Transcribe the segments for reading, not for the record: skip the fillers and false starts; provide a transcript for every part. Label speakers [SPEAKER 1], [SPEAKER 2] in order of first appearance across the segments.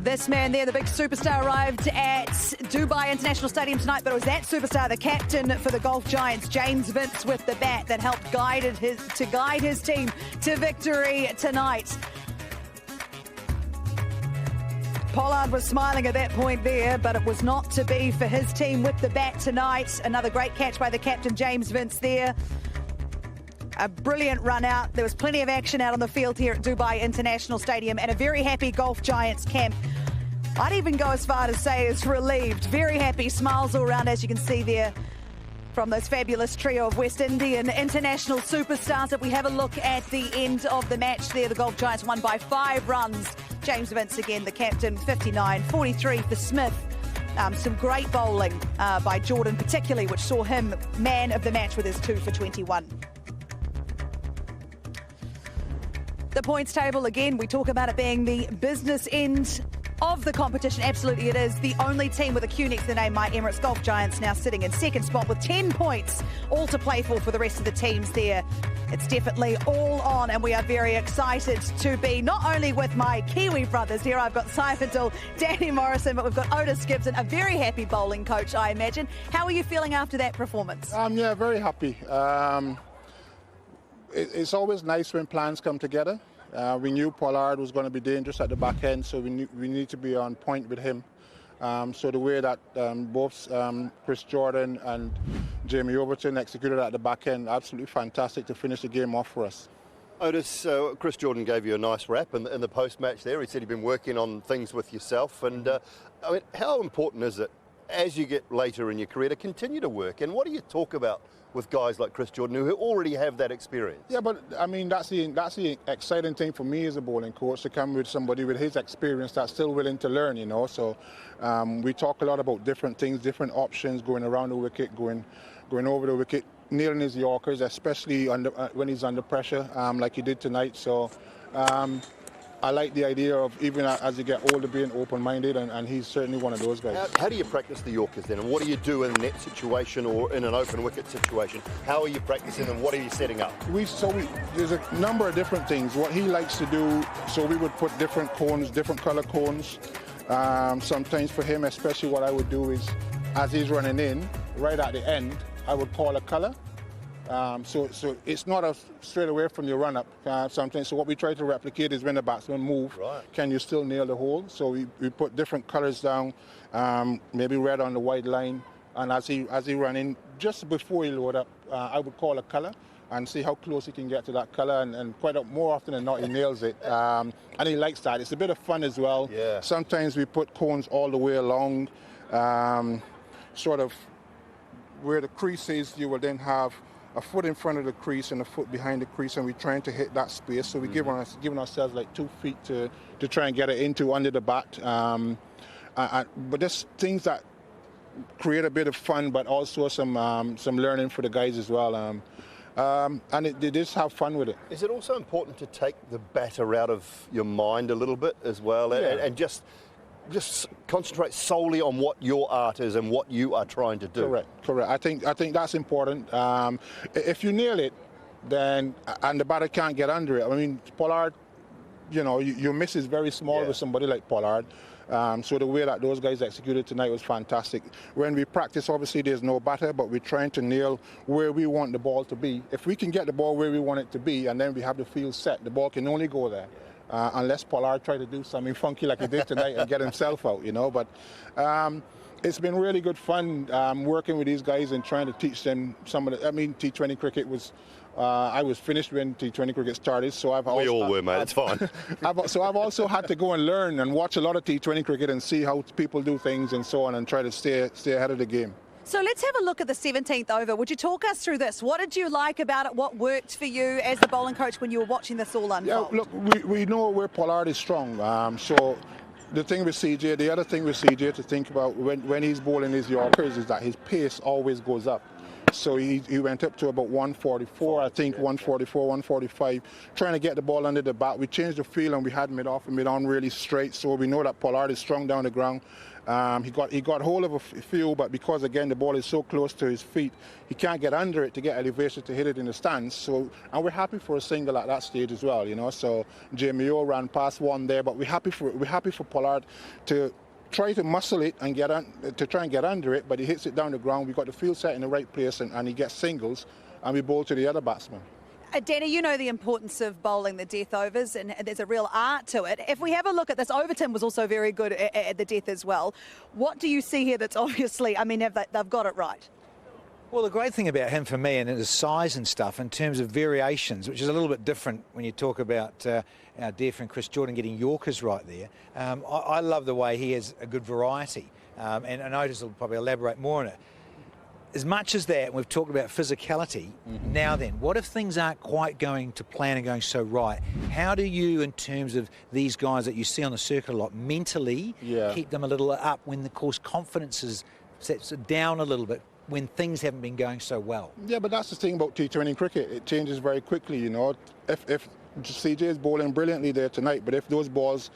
[SPEAKER 1] This man there, the big superstar, arrived at Dubai International Stadium tonight, but it was that superstar, the captain for the Golf Giants, James Vince, with the bat that helped guide his team to victory tonight. Pollard was smiling at that point there, but it was not to be for his team with the bat tonight. Another great catch by the captain, James Vince, there. A brilliant run out. There was plenty of action out on the field here at Dubai International Stadium, and a very happy Golf Giants camp. I'd even go as far to say it's relieved. Very happy, smiles all around, as you can see there, from this fabulous trio of West Indian international superstars. If we have a look at the end of the match there, the Golf Giants won by 5 runs. James Vince again, the captain, 59, 43 for Smith. Some great bowling by Jordan particularly, which saw him man of the match with his 2 for 21. The points table, again, we talk about it being the business end of the competition. Absolutely it is. The only team with a Q next to the name, MI Emirates Golf Giants, now sitting in second spot with 10 points, all to play for the rest of the teams there. It's definitely all on, and we are very excited to be not only with my Kiwi brothers here. I've got Simon, Danny Morrison, but we've got Otis Gibson, a very happy bowling coach, I imagine. How are you feeling after that performance?
[SPEAKER 2] Yeah, very happy. It's always nice when plans come together. We knew Pollard was going to be dangerous at the back end, so we need to be on point with him. So the way that both Chris Jordan and Jamie Overton executed at the back end, absolutely fantastic to finish the game off for us.
[SPEAKER 3] Otis, Chris Jordan gave you a nice rap in the post-match there. He said he'd been working on things with yourself. And I mean, how important is it, as you get later in your career, to continue to work? And what do you talk about with guys like Chris Jordan who already have that experience?
[SPEAKER 2] Yeah, but I mean, that's the exciting thing for me as a bowling coach, to come with somebody with his experience that's still willing to learn, you know. So we talk a lot about different things, different options, going around the wicket, going over the wicket, nailing his Yorkers, especially when he's under pressure, like he did tonight. So I like the idea of, even as you get older, being open-minded, and he's certainly one of those guys.
[SPEAKER 3] How do you practice the Yorkers then, and what do you do in a net situation or in an open wicket situation? How are you practicing and what are you setting up?
[SPEAKER 2] There's a number of different things. What he likes to do, so we would put different cones, different color cones. Sometimes for him, especially, what I would do is, as he's running in, right at the end, I would call a color. So it's not a straight away from your run-up sometimes. So what we try to replicate is, when the batsman move, can you still nail the hole? So we put different colors down, maybe red on the white line, and as he run in, just before he load up, I would call a color and see how close he can get to that color, and more often than not, he nails it. And he likes that. It's a bit of fun as well.
[SPEAKER 3] Yeah.
[SPEAKER 2] Sometimes we put cones all the way along, sort of where the crease is. You will then have a foot in front of the crease and a foot behind the crease, and we're trying to hit that space. So we're giving ourselves like 2 feet to try and get it into under the bat. But there's things that create a bit of fun, but also some learning for the guys as well. And they just have fun with it.
[SPEAKER 3] Is it also important to take the batter out of your mind a little bit as well, and just concentrate solely on what your art is and what you are trying to do?
[SPEAKER 2] Correct. I think that's important. If you nail it, then, and the batter can't get under it. I mean, Pollard, you know, your miss is very small with somebody like Pollard. So the way that those guys executed tonight was fantastic. When we practice, obviously there's no batter, but we're trying to nail where we want the ball to be. If we can get the ball where we want it to be, and then we have the field set, the ball can only go there. Unless Pollard tried to do something funky like he did tonight and get himself out, you know. But it's been really good fun working with these guys and trying to teach them some of the. I mean, T20 cricket was. I was finished when T20 cricket started, so
[SPEAKER 3] we all were, mate. It's fine.
[SPEAKER 2] So I've also had to go and learn and watch a lot of T20 cricket and see how people do things and so on, and try to stay ahead of the game.
[SPEAKER 1] So let's have a look at the 17th over. Would you talk us through this? What did you like about it? What worked for you as the bowling coach when you were watching this all unfold?
[SPEAKER 2] Yeah, look, we know where Pollard is strong. So the thing with CJ, the other thing with CJ to think about when he's bowling his Yorkers is that his pace always goes up. So he went up to about 144, I think, 144, 145, trying to get the ball under the bat. We changed the field and we had mid-off and mid-on really straight, so we know that Pollard is strong down the ground. He got hold of a few, but because, again, the ball is so close to his feet, he can't get under it to get elevation to hit it in the stands. So, and we're happy for a single at that stage as well, you know. So Jamie O ran past one there, but we're happy for Pollard to try to muscle it and try and get under it, but he hits it down the ground. We got the field set in the right place, and he gets singles, and we bowl to the other batsman.
[SPEAKER 1] Danny, you know the importance of bowling the death overs, and there's a real art to it. If we have a look at this, Overton was also very good at the death as well. What do you see here that's obviously, I mean, they've got it right?
[SPEAKER 4] Well, the great thing about him for me, and his size and stuff, in terms of variations, which is a little bit different when you talk about our dear friend Chris Jordan getting Yorkers right there. I love the way he has a good variety, and Otis will probably elaborate more on it. As much as that, we've talked about physicality. Now then, what if things aren't quite going to plan and going so right? How do you, in terms of these guys that you see on the circuit a lot, mentally keep them a little up when, of course, confidence is sets down a little bit when things haven't been going so well?
[SPEAKER 2] Yeah, but that's the thing about T20 cricket. It changes very quickly, you know. If CJ is bowling brilliantly there tonight, but if those balls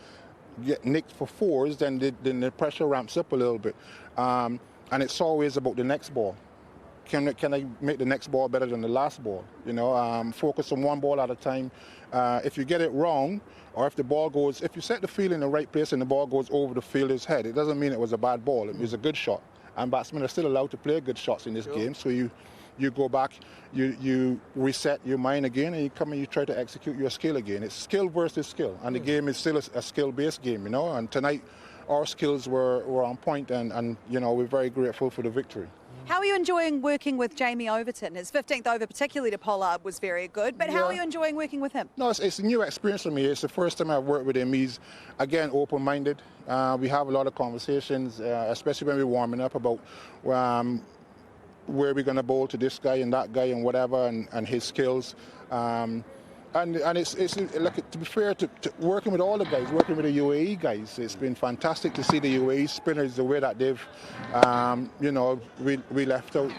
[SPEAKER 2] get nicked for fours, then the pressure ramps up a little bit. And it's always about the next ball. Can I make the next ball better than the last ball? You know, focus on one ball at a time. If you get it wrong, or if you set the field in the right place and the ball goes over the fielder's head, it doesn't mean it was a bad ball. It was a good shot. And batsmen are still allowed to play good shots in this game. So you go back, you reset your mind again, and you come and you try to execute your skill again. It's skill versus skill, and the game is still a skill-based game, you know. And tonight, our skills were on point, and you know, we're very grateful for the victory.
[SPEAKER 1] How are you enjoying working with Jamie Overton? His 15th over, particularly to Pollard, was very good, but how are you enjoying working with him?
[SPEAKER 2] No, it's a new experience for me. It's the first time I've worked with him. He's, again, open-minded. We have a lot of conversations, especially when we're warming up, about where we're going to bowl to this guy and that guy and whatever, and his skills. And it's like, to be fair, to working with all the guys, working with the UAE guys, it's been fantastic to see the UAE spinners, the way that they've, you know, we left out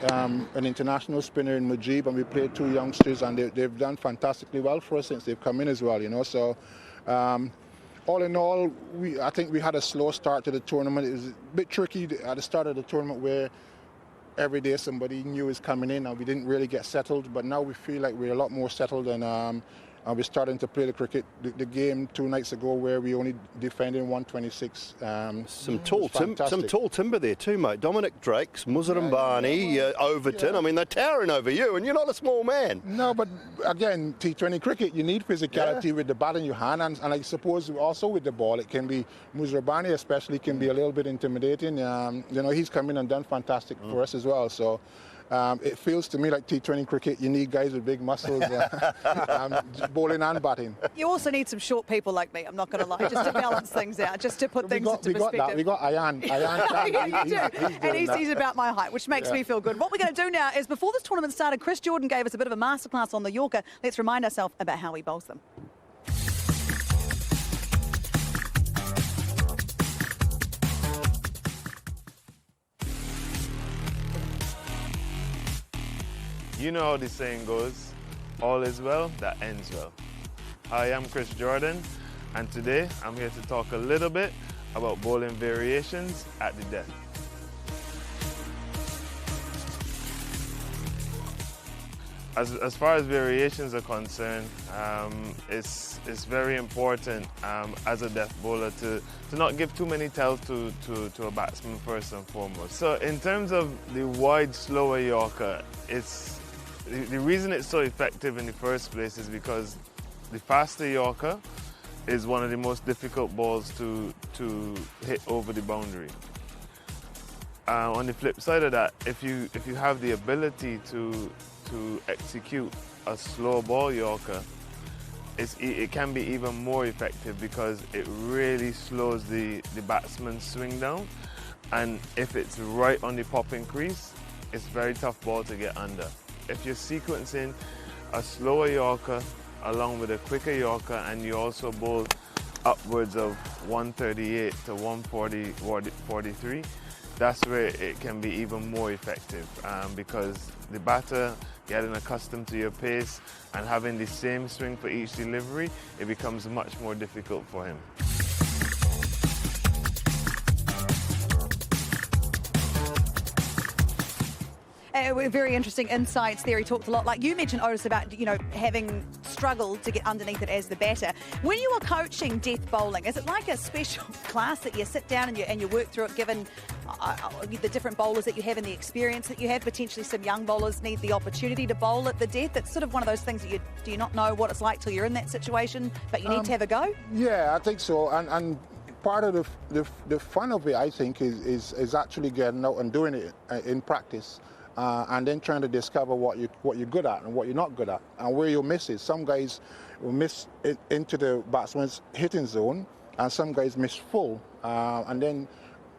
[SPEAKER 2] an international spinner in Mujib, and we played two youngsters, and they've done fantastically well for us since they've come in as well, you know. So all in all, I think we had a slow start to the tournament. It was a bit tricky at the start of the tournament where every day somebody new is coming in and we didn't really get settled, but now we feel like we're a lot more settled, and we're starting to play the cricket. The game 2 nights ago where we only defended 126.
[SPEAKER 3] Some tall timber there too, mate. Dominic Drakes, Muzarambani, Overton. Yeah. I mean, they're towering over you, and you're not a small man.
[SPEAKER 2] No, but again, T20 cricket, you need physicality with the bat in your hand, and I suppose also with the ball. It can be, Muzarambani especially, can be a little bit intimidating. You know, he's come in and done fantastic for us as well. So it feels to me like T20 cricket, you need guys with big muscles, bowling and batting.
[SPEAKER 1] You also need some short people like me, I'm not going to lie, just to balance things out, just to put things into perspective.
[SPEAKER 2] We got Ayan.
[SPEAKER 1] He's about my height, which makes me feel good. What we're going to do now is, before this tournament started, Chris Jordan gave us a bit of a masterclass on the Yorker. Let's remind ourselves about how he bowls them.
[SPEAKER 5] You know how the saying goes, all is well that ends well. I am Chris Jordan, and today I'm here to talk a little bit about bowling variations at the death. As far as variations are concerned, it's very important as a death bowler to not give too many tells to a batsman first and foremost. So in terms of the wide, slower Yorker, the reason it's so effective in the first place is because the faster Yorker is one of the most difficult balls to hit over the boundary. On the flip side of that, if you have the ability to execute a slow ball Yorker, it can be even more effective because it really slows the batsman's swing down, and if it's right on the popping crease, it's a very tough ball to get under. If you're sequencing a slower Yorker along with a quicker Yorker, and you also bowl upwards of 138 to 140, 43, that's where it can be even more effective, because the batter getting accustomed to your pace and having the same swing for each delivery, it becomes much more difficult for him.
[SPEAKER 1] Very interesting insights there. He talked a lot, like you mentioned, Otis, about, you know, having struggled to get underneath it as the batter. When you are coaching death bowling, is it like a special class that you sit down and you work through it, given the different bowlers that you have and the experience that you have? Potentially some young bowlers need the opportunity to bowl at the death. It's sort of one of those things that do you not know what it's like till you're in that situation, but you need to have a go?
[SPEAKER 2] Yeah, I think so. And part of the fun of it, I think, is actually getting out and doing it in practice. And then trying to discover what you're good at and what you're not good at and where your miss is. Some guys will miss it into the batsman's hitting zone, and some guys miss full. And then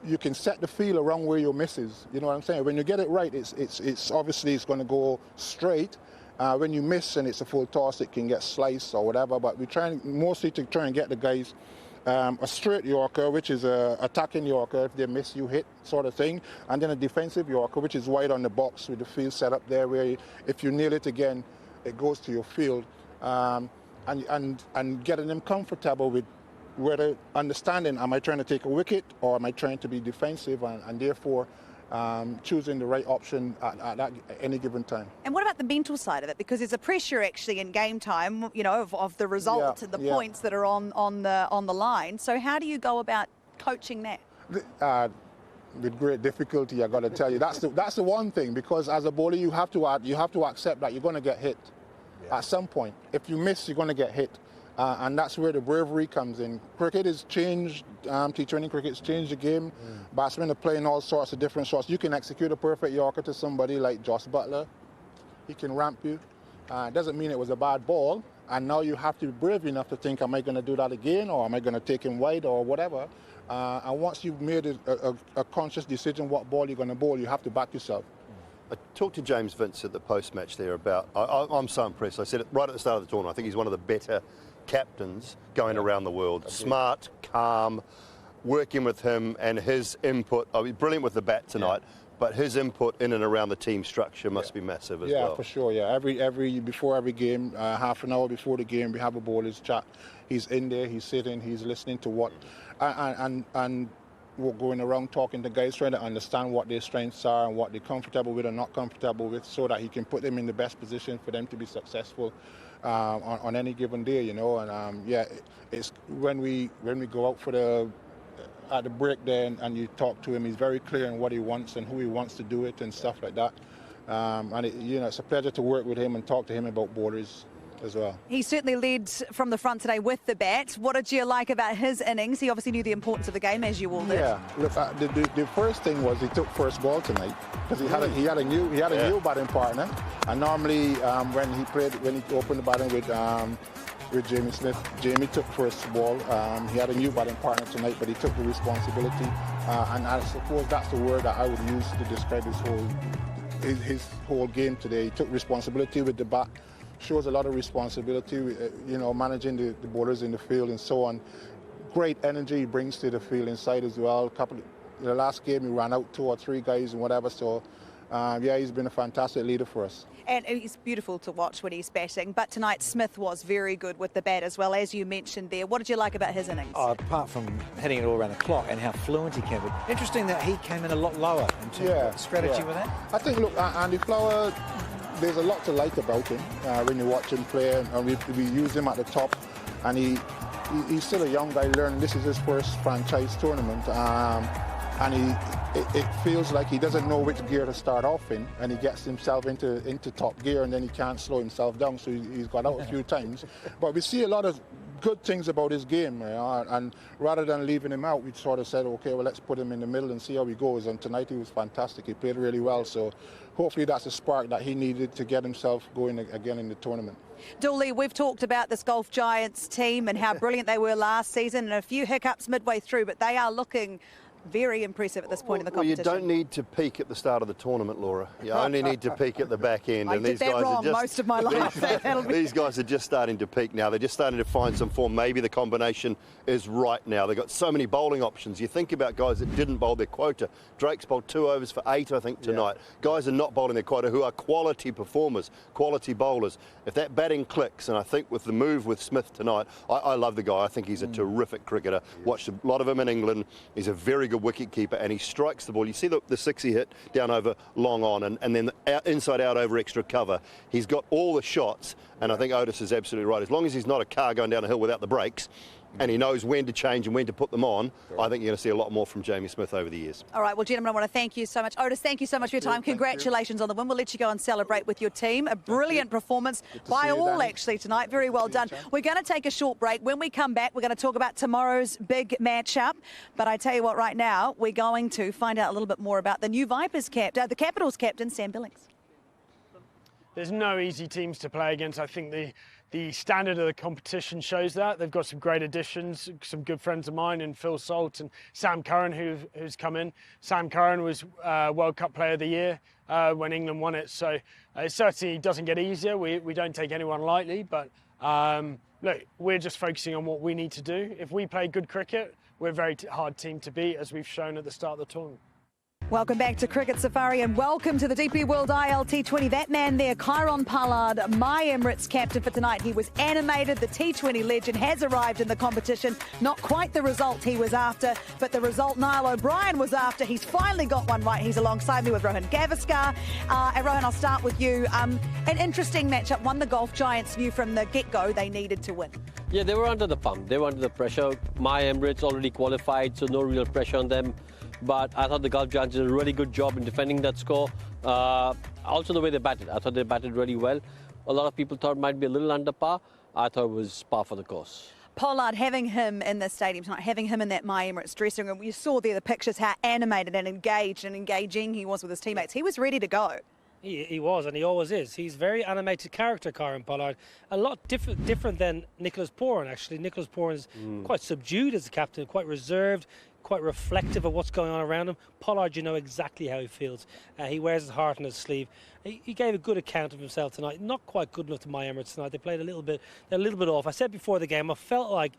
[SPEAKER 2] you can set the feel around where your miss is. You know what I'm saying? When you get it right, it's obviously it's going to go straight. When you miss and it's a full toss, it can get sliced or whatever. But we're trying mostly to try and get the guys a straight Yorker, which is a attacking Yorker. If they miss, you hit, sort of thing. And then a defensive Yorker, which is wide on the box with the field set up there, where if you nail it again, it goes to your field. And getting them comfortable with whether understanding, am I trying to take a wicket or am I trying to be defensive, and therefore choosing the right option at any given time.
[SPEAKER 1] And what about the mental side of it? Because there's a pressure actually in game time, you know, of the result and the points that are on the line. So how do you go about coaching that?
[SPEAKER 2] With great difficulty, I got to tell you. That's the one thing, because as a bowler you have to accept that you're going to get hit at some point. If you miss, you're going to get hit. And that's where the bravery comes in. Cricket has changed, T20 cricket's changed the game. Batsmen are playing all sorts of different shots. You can execute a perfect Yorker to somebody like Joss Buttler. He can ramp you. It doesn't mean it was a bad ball. And now you have to be brave enough to think, am I going to do that again, or am I going to take him wide, or whatever. And once you've made a conscious decision what ball you're going to bowl, you have to back yourself.
[SPEAKER 3] I talked to James Vince at the post-match there about, I'm so impressed. I said it right at the start of the tournament, I think he's one of the better captains going around the world. Smart, calm, working with him and his input. I mean, brilliant with the bat tonight, but his input in and around the team structure must be massive as well.
[SPEAKER 2] Yeah, for sure. Yeah, before every game, half an hour before the game, we have a bowler's chat. He's in there, he's sitting, he's listening to what, and we're going around talking to guys, trying to understand what their strengths are and what they're comfortable with and not comfortable with, so that he can put them in the best position for them to be successful on any given day, you know. And it's when we go out for at the break there and you talk to him, he's very clear on what he wants and who he wants to do it and stuff like that. And it's a pleasure to work with him and talk to him about borders as well.
[SPEAKER 1] He certainly led from the front today with the bat. What did you like about his innings? He obviously knew the importance of the game, as you all did.
[SPEAKER 2] Yeah, look, the first thing was he took first ball tonight, because he had a new batting partner. And normally when he opened the batting with Jamie Smith, Jamie took first ball. He had a new batting partner tonight, but he took the responsibility. And I suppose that's the word that I would use to describe his whole game today. He took responsibility with the bat. Shows a lot of responsibility, managing the bowlers in the field and so on. Great energy he brings to the field inside as well. The last game he ran out 2 or 3 guys and whatever. So, he's been a fantastic leader for us.
[SPEAKER 1] And he's beautiful to watch when he's batting. But tonight Smith was very good with the bat as well, as you mentioned there. What did you like about his innings?
[SPEAKER 4] Oh, apart from hitting it all around the clock and how fluent he can be. Interesting that he came in a lot lower in terms of strategy with that.
[SPEAKER 2] I think, look, Andy Flower, there's a lot to like about him when you watch him play, and we use him at the top, and he's still a young guy learning. This is his first franchise tournament, and it feels like he doesn't know which gear to start off in, and he gets himself into top gear, and then he can't slow himself down, so he's got out a few times. But we see a lot of good things about his game, and rather than leaving him out, we sort of said, okay, well, let's put him in the middle and see how he goes. And tonight he was fantastic. He played really well, so hopefully that's a spark that he needed to get himself going again in the tournament.
[SPEAKER 1] Dooley, we've talked about this Golf Giants team and how brilliant they were last season, and a few hiccups midway through, but they are looking very impressive at this point in the
[SPEAKER 3] Well,
[SPEAKER 1] competition.
[SPEAKER 3] you don't need to peak at the start of the tournament, Laura. You only need to peak at the back end.
[SPEAKER 1] I did that wrong most of my life.
[SPEAKER 3] These guys are just starting to peak now. They're just starting to find some form. Maybe the combination is right now. They've got so many bowling options. You think about guys that didn't bowl their quota. Drake's bowled 2 overs for 8, I think, tonight. Guys are not bowling their quota who are quality performers, quality bowlers. If that batting clicks, and I think with the move with Smith tonight, I love the guy. I think he's a terrific cricketer. Watched a lot of him in England. He's a very good wicket keeper, and he strikes the ball. You see the 6 he hit down over long on, and then inside out over extra cover. He's got all the shots, and I think Otis is absolutely right. As long as he's not a car going down a hill without the brakes, and he knows when to change and when to put them on, I think you're going to see a lot more from Jamie Smith over the years.
[SPEAKER 1] All right, well, gentlemen, I want to thank you so much. Otis, thank you so much for your time. Congratulations on the win. We'll let you go and celebrate with your team. A brilliant performance by all, actually, tonight. Very well done. We're going to take a short break. When we come back, we're going to talk about tomorrow's big match-up. But I tell you what, right now, we're going to find out a little bit more about the new Vipers captain, the Capitals captain, Sam Billings.
[SPEAKER 6] There's no easy teams to play against. I think the standard of the competition shows that. They've got some great additions, some good friends of mine in Phil Salt and Sam Curran who's come in. Sam Curran was World Cup Player of the Year when England won it. So it certainly doesn't get easier. We don't take anyone lightly, but look, we're just focusing on what we need to do. If we play good cricket, we're a very hard team to beat, as we've shown at the start of the tournament.
[SPEAKER 1] Welcome back to Cricket Safari and welcome to the DP World ILT20. That man there, Kieron Pollard, MI Emirates captain for tonight. He was animated. The T20 legend has arrived in the competition. Not quite the result he was after, but the result Niall O'Brien was after. He's finally got one right. He's alongside me with Rohan Gavaskar. And Rohan, I'll start with you. An interesting matchup. One the Golf Giants knew from the get-go they needed to win.
[SPEAKER 7] Yeah, they were under the pump. They were under the pressure. MI Emirates already qualified, so no real pressure on them. But I thought the Gulf Giants did a really good job in defending that score. Also the way they batted. I thought they batted really well. A lot of people thought it might be a little under par. I thought it was par for the course.
[SPEAKER 1] Pollard, having him in the stadium tonight, having him in that MI Emirates dressing room, you saw there the pictures, how animated and engaged and engaging he was with his teammates. He was ready to go.
[SPEAKER 8] He was, and he always is. He's a very animated character, Kieron Pollard. A lot different than Nicholas Pooran, actually. Nicholas Pooran is quite subdued as a captain, quite reserved, quite reflective of what's going on around him. Pollard, you know exactly how he feels. He wears his heart on his sleeve. He gave a good account of himself tonight. Not quite good enough to MI Emirates tonight. They played they're a little bit off. I said before the game, I felt like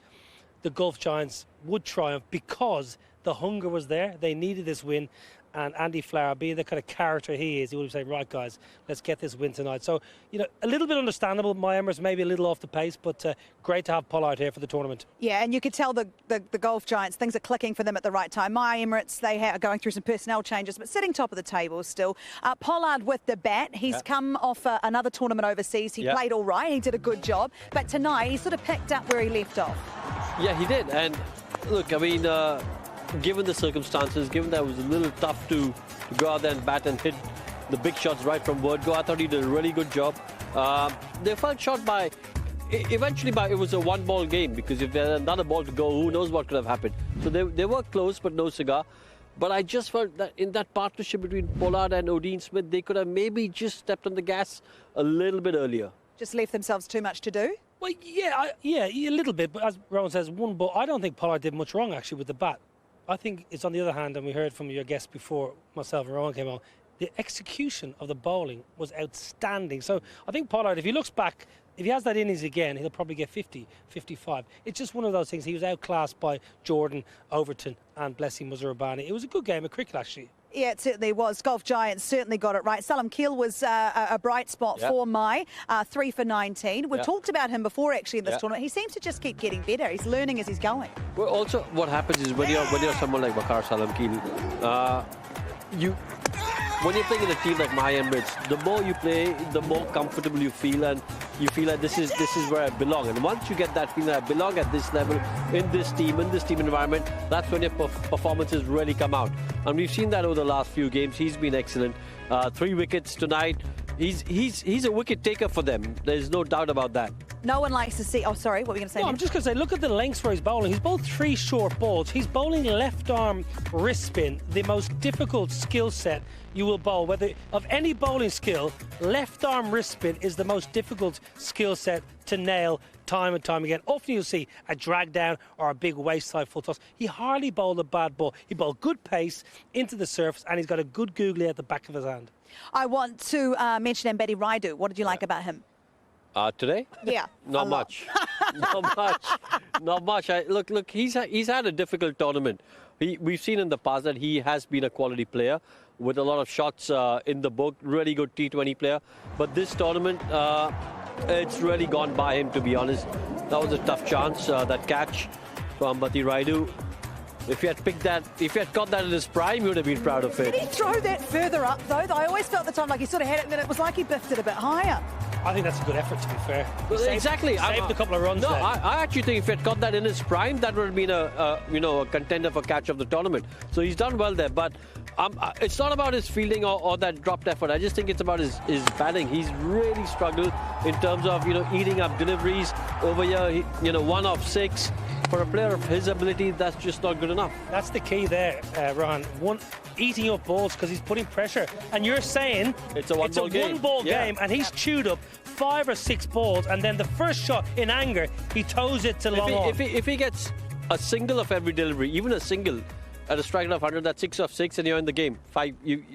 [SPEAKER 8] the Gulf Giants would triumph because the hunger was there. They needed this win. And Andy Flower, being the kind of character he is, he would say, right, guys, let's get this win tonight. So, you know, a little bit understandable. MI Emirates maybe a little off the pace, but great to have Pollard here for the tournament.
[SPEAKER 1] Yeah, and you could tell the Golf Giants, things are clicking for them at the right time. MI Emirates, they are going through some personnel changes, but sitting top of the table still. Pollard with the bat. He's come off another tournament overseas. He played all right. He did a good job. But tonight, he sort of picked up where he left off.
[SPEAKER 7] Yeah, he did. And look, I mean, given the circumstances, given that it was a little tough to go out there and bat and hit the big shots right from word go, I thought he did a really good job. They fell short eventually it was a one-ball game, because if there had another ball to go, who knows what could have happened. So they were close, but no cigar. But I just felt that in that partnership between Pollard and Odean Smith, they could have maybe just stepped on the gas a little bit earlier.
[SPEAKER 1] Just left themselves too much to do?
[SPEAKER 8] Well, yeah, a little bit. But as Rowan says, one ball. I don't think Pollard did much wrong, actually, with the bat. I think it's on the other hand, and we heard from your guest before myself and Rowan came on, the execution of the bowling was outstanding. So I think Pollard, if he looks back, if he has that innings again, he'll probably get 50, 55. It's just one of those things. He was outclassed by Jordan, Overton and Blessy Muzarabani. It was a good game of cricket, actually.
[SPEAKER 1] Yeah, it certainly was. Golf Giants certainly got it right. Salam Keel was a bright spot for MI, 3 for 19. We've talked about him before, actually, in this tournament. He seems to just keep getting better. He's learning as he's going.
[SPEAKER 7] Well, also, what happens is when you're someone like Waqar Salam Keel, when you're playing in a team like MI Emirates, the more you play, the more comfortable you feel, and you feel like this is where I belong. And once you get that feeling that I belong at this level, in this team environment, that's when your performances really come out. And we've seen that over the last few games. He's been excellent. 3 wickets tonight. he's a wicket taker for them. There's no doubt about that.
[SPEAKER 1] No one likes to see... Oh, sorry, what were you going to say?
[SPEAKER 8] No, I'm just going to say, look at the lengths where he's bowling. He's bowled 3 short balls. He's bowling left arm wrist spin, the most difficult skill set you will bowl. Whether of any bowling skill, left arm wrist spin is the most difficult skill set to nail time and time again. Often you'll see a drag down or a big waist side full toss. He hardly bowled a bad ball. He bowled good pace into the surface, and he's got a good googly at the back of his hand.
[SPEAKER 1] I want to mention Ambati Raidu. What did you like about him?
[SPEAKER 7] Today?
[SPEAKER 1] Yeah.
[SPEAKER 7] Not much. Not much. Not much. Look, he's had a difficult tournament. We've seen in the past that he has been a quality player with a lot of shots in the book, really good T20 player. But this tournament, it's really gone by him, to be honest. That was a tough chance, that catch from Ambati Raidu. If he had picked that, if he had caught that in his prime, he would have been proud of it.
[SPEAKER 1] Did he throw that further up, though? I always felt at the time like he sort of had it, and then it was like he biffed it a bit higher.
[SPEAKER 8] I think that's a good effort, to be fair.
[SPEAKER 7] Exactly.
[SPEAKER 8] Saved a couple of runs
[SPEAKER 7] No,
[SPEAKER 8] there.
[SPEAKER 7] I actually think if he had got that in his prime, that would have been a contender for catch of the tournament. So he's done well there. But it's not about his fielding or that dropped effort. I just think it's about his batting. He's really struggled in terms of eating up deliveries over here. 1 of 6. For a player of his ability, that's just not good enough.
[SPEAKER 8] That's the key there, Rohan. Eating up balls because he's putting pressure. And you're saying
[SPEAKER 7] it's a one-ball
[SPEAKER 8] game, and he's chewed up 5 or 6 balls, and then the first shot, in anger, he toes it to long on.
[SPEAKER 7] If he gets a single of every delivery, even a single, at a strike rate of 100, that's 6 of 6, and you're in the game.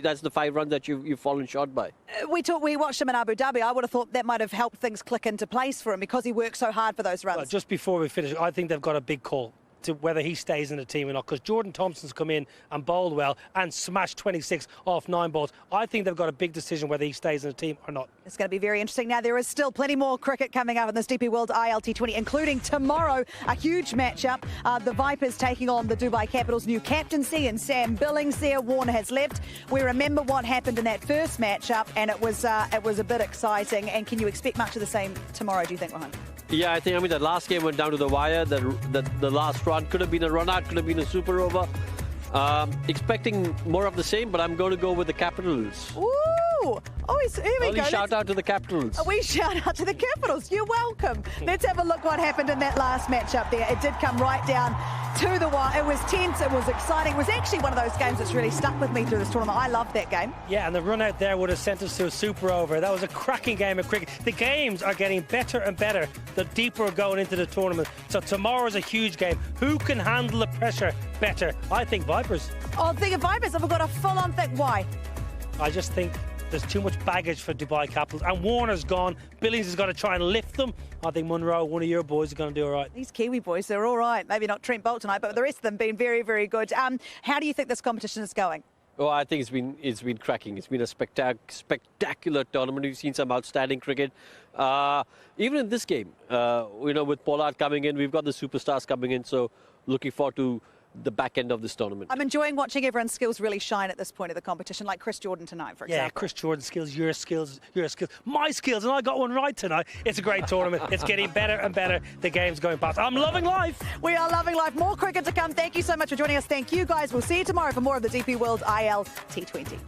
[SPEAKER 7] That's the 5 runs that you've fallen short by.
[SPEAKER 1] We watched him in Abu Dhabi. I would have thought that might have helped things click into place for him because he worked so hard for those runs.
[SPEAKER 8] Well, just before we finish, I think they've got a big call to whether he stays in the team or not, because Jordan Thompson's come in and bowled well and smashed 26 off 9 balls. I think they've got a big decision whether he stays in the team or not.
[SPEAKER 1] It's going to be very interesting. Now, there is still plenty more cricket coming up in this DP World ILT20, including tomorrow, a huge matchup. The Vipers taking on the Dubai Capitals' new captaincy and Sam Billings there. Warner has left. We remember what happened in that first matchup, and it was a bit exciting. And can you expect much of the same tomorrow, do you think, Rohan?
[SPEAKER 7] Yeah, I think, the last game went down to the wire. The last run could have been a run out, could have been a super over. Expecting more of the same, but I'm going to go with the Capitals.
[SPEAKER 1] Ooh! Oh, here we go.
[SPEAKER 7] Shout out to the Capitals.
[SPEAKER 1] We shout out to the Capitals. You're welcome. Let's have a look what happened in that last match up there. It did come right down to the wire. It was tense. It was exciting. It was actually one of those games that's really stuck with me through this tournament. I loved that game.
[SPEAKER 8] Yeah, and the run out there would have sent us to a super over. That was a cracking game of cricket. The games are getting better and better the deeper we're going into the tournament. So tomorrow's a huge game. Who can handle the pressure better? I think Vipers.
[SPEAKER 1] Oh, think of Vipers. I've got a full-on thing. Why?
[SPEAKER 8] I just think there's too much baggage for Dubai Capitals, and Warner's gone. Billings has got to try and lift them. I think Munro, one of your boys, are going to do all right.
[SPEAKER 1] These Kiwi boys, they're all right. Maybe not Trent Bolt tonight, but the rest of them been very, very good. How do you think this competition is going?
[SPEAKER 7] Oh, I think it's been cracking. It's been a spectacular tournament. We've seen some outstanding cricket. Even in this game, with Pollard coming in, we've got the superstars coming in. So looking forward to the back end of this tournament.
[SPEAKER 1] I'm enjoying watching everyone's skills really shine at this point of the competition, like Chris Jordan tonight, for example.
[SPEAKER 8] Yeah, Chris Jordan's skills, your skills, my skills, and I got one right tonight. It's a great tournament. It's getting better and better. The game's going past. I'm loving life.
[SPEAKER 1] We are loving life. More cricket to come. Thank you so much for joining us. Thank you, guys. We'll see you tomorrow for more of the DP World ILT20.